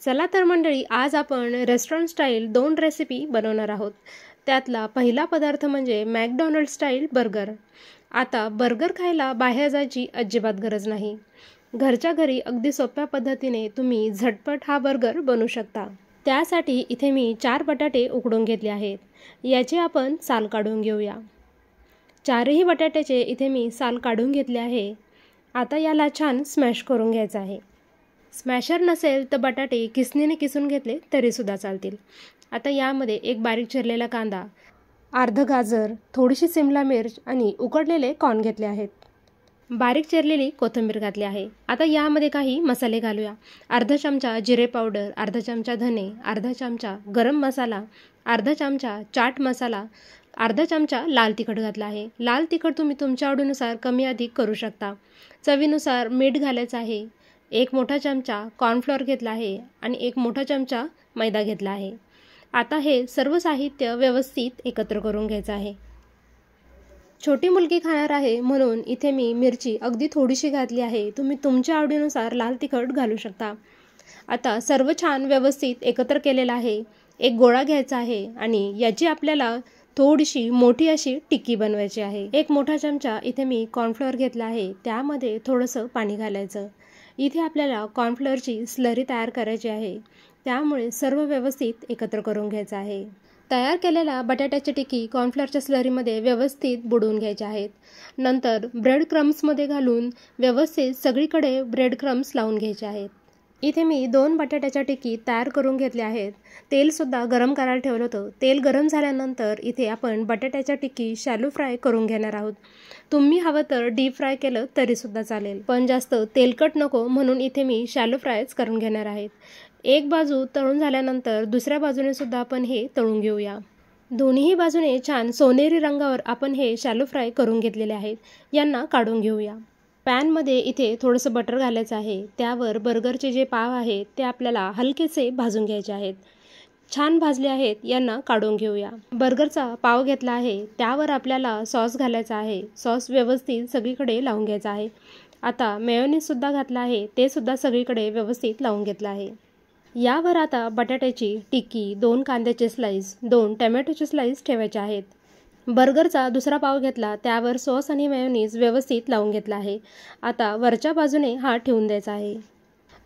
चला तर मंडळी, आज आपण रेस्टॉरंट स्टाईल 2 रेसिपी बनवणार आहोत। त्यातला पहिला पदार्थ म्हणजे मॅकडोनल्ड स्टाईल बर्गर। आता बर्गर खायला बाहेर जायची अजिबात गरज नाही। घरच्या घरी अगदी सोप्या पद्धतीने तुम्ही झटपट हा बर्गर बनवू शकता। त्यासाठी इथे मी 4 बटाटे उकडून घेतले आहेत। याचे आपण साल काढून घेऊया। 4ही बटाट्याचे इथे मी साल काढून घेतले आहे। आता याला छान स्मॅश करून घ्यायचं आहे। स्मॅशर नसेल तर बटाटे किसणीने किसून घेतले तरी सुद्धा चालतील। आता यामध्ये एक बारीक चिरलेला कांदा, अर्ध गाजर, थोडीशी शिमला मिर्च आणि उकडलेले कॉर्न घेतले आहेत। बारीक चिरलेली कोथिंबीर घातली आहे। आता यामध्ये काही मसाले घालूया। अर्धा चमचा जिरे पावडर, अर्धा चमचा धने, अर्धा चमचा गरम मसाला, अर्धा चमचा चाट मसाला, अर्धा चमचा लाल तिखट घातला आहे। लाल तिखट तुम्ही तुमच्या आवडीनुसार कमी अधिक करू शकता। चवीनुसार मीठ घालायचं आहे। एक मोठा चमचा कॉर्नफ्लोअर घेतला आहे आणि एक मोठा चमचा मैदा घेतला आहे। आता हे सर्व साहित्य व्यवस्थित एकत्र करून घ्यायचं आहे। छोटी मुलगी खाणार आहे म्हणून इथे मी मिरची अगदी थोडीशी घातली आहे। तुम्ही तुमच्या आवडीनुसार लाल तिखट घालू शकता। आता सर्व छान व्यवस्थित एकत्र केलेलं आहे। एक गोळा घ्यायचा आहे आणि याची आपल्याला थोडीशी मोठी अशी टिक्की बनवायची आहे। एक मोठा चमचा इथे मी कॉर्नफ्लोअर घेतला आहे। त्यामध्ये थोडंसं पाणी घालायचं। इथे आपल्याला कॉर्नफ्लोअरची स्लरी तयार करायची आहे। त्यामुळे सर्व व्यवस्थित एकत्र करून घ्यायचं आहे। तयार केलेल्या बटाट्याची टिक्की कॉर्नफ्लोअरच्या स्लरीमध्ये व्यवस्थित बुडवून घ्यायच्या आहेत। नंतर ब्रेड क्रम्समध्ये घालून व्यवस्थित सगळीकडे ब्रेड क्रम्स लावून घ्यायचे आहेत। इथे मी 2 बटाट्याच्या टिक्की तयार करून घेतल्या आहेत। तेलसुद्धा गरम करायला ठेवलं होतं। तेल गरम झाल्यानंतर इथे आपण बटाट्याच्या टिक्की शॅलो फ्राय करून घेणार आहोत। तुम्ही हवं तर डीप फ्राय केलं तरीसुद्धा चालेल, पण जास्त तेलकट नको म्हणून इथे मी शॅलो फ्रायच करून घेणार आहेत। एक बाजू तळून झाल्यानंतर दुसऱ्या बाजूने सुद्धा आपण हे तळून घेऊया। दोन्ही बाजूने छान सोनेरी रंगावर आपण हे शॅलो फ्राय करून घेतलेले आहेत। यांना काढून घेऊया। पॅनमध्ये इथे थोडंसं बटर घालायचं आहे। त्यावर बर्गरचे जे पाव आहेत ते आपल्याला हलकेसे भाजून घ्यायचे आहेत। छान भाजले आहेत, यांना काढून घेऊया। बर्गरचा पाव घेतला आहे। त्यावर आपल्याला सॉस घालायचा आहे। सॉस व्यवस्थित सगळीकडे लावून घ्यायचा आहे। आता मेयोनीजसुद्धा घातला आहे। ते सुद्धा सगळीकडे व्यवस्थित लावून घेतलं आहे। यावर आता बटाट्याची टिक्की, 2 कांद्याचे स्लाइस, 2 टोमॅटोचे स्लाइस ठेवायचे आहेत। बर्गरचा दुसरा पाव घेतला, त्यावर सॉस आणि मेयोनीज व्यवस्थित लावून घेतला आहे। आता वरच्या बाजूने हा ठेवून द्यायचा आहे।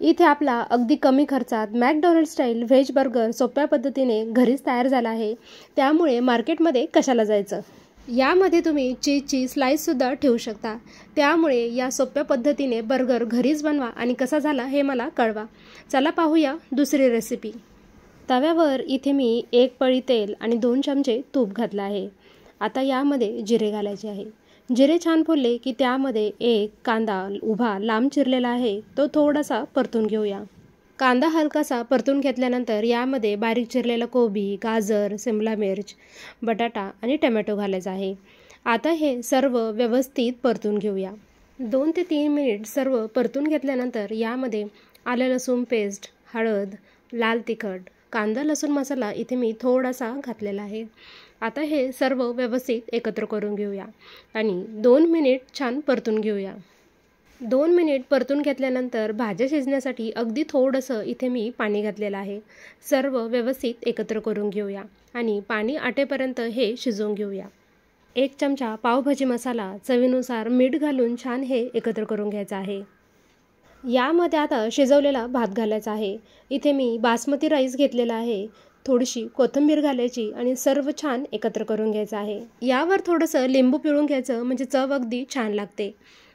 इथे आपला अगदी कमी खर्चात मॅकडोनल्ड स्टाईल व्हेज बर्गर सोप्या पद्धतीने घरीच तयार झाला आहे। त्यामुळे मार्केटमध्ये कशाला जायचं। यामध्ये तुम्ही चीजची स्लाइससुद्धा ठेवू शकता। त्यामुळे या सोप्या पद्धतीने बर्गर घरीच बनवा आणि कसा झाला हे मला कळवा। चला पाहूया दुसरी रेसिपी। तव्यावर इथे मी 1 पळी तेल आणि 2 चमचे तूप घातलं आहे। आता यामध्ये जिरे घालायचे आहे। जिरे छान फुलले की त्यामध्ये एक कांदा उभा लांब चिरलेला आहे, तो थोडासा परतून घेऊया। कांदा हलकासा परतून घेतल्यानंतर यामध्ये बारीक चिरलेला कोबी, गाजर, शिमला मिर्च, बटाटा आणि टोमॅटो घालायचा आहे। आता हे सर्व व्यवस्थित परतून घेऊया। 2 ते 3 मिनिट सर्व परतून घेतल्यानंतर यामध्ये आलं लसूण पेस्ट, हळद, लाल तिखट, कांदा लसूण मसाला इथे मी थोडासा घातलेला आहे। आता हे सर्व व्यवस्थित एकत्र करून घेऊया आणि 2 मिनिट छान परतून घेऊया। 2 मिनिट परतून घेतल्यानंतर भाज्या शिजण्यासाठी अगदी थोडंसं इथे मी पाणी घातलेलं आहे। सर्व व्यवस्थित एकत्र करून घेऊया आणि पाणी आटेपर्यंत हे शिजवून घेऊया। 1 चमचा पावभाजी मसाला, चवीनुसार मीठ घालून छान हे एकत्र करून घ्यायचं आहे। यामध्ये आता शिजवलेला भात घालायचा आहे। इथे मी बासमती राईस घेतलेला आहे। थोडीशी कोथिंबीर घालायची आणि सर्व छान एकत्र करून घ्यायचं आहे। यावर थोडंसं लिंबू पिळून घ्यायचं म्हणजे चव अगदी छान लागते।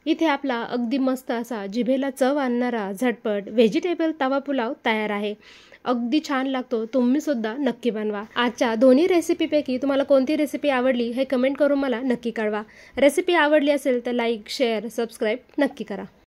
इथे आपला अगदी मस्त असा जिभेला चव आणणारा झटपट व्हेजिटेबल तवा पुलाव तयार आहे। अगदी छान लागतो, तुम्ही सुद्धा नक्की बनवा। आजच्या दोन्ही रेसिपीपैकी तुम्हाला कोणती रेसिपी आवडली हे कमेंट करून मला नक्की कळवा। रेसिपी आवडली असेल तर लाईक, शेअर, सबस्क्राईब नक्की करा।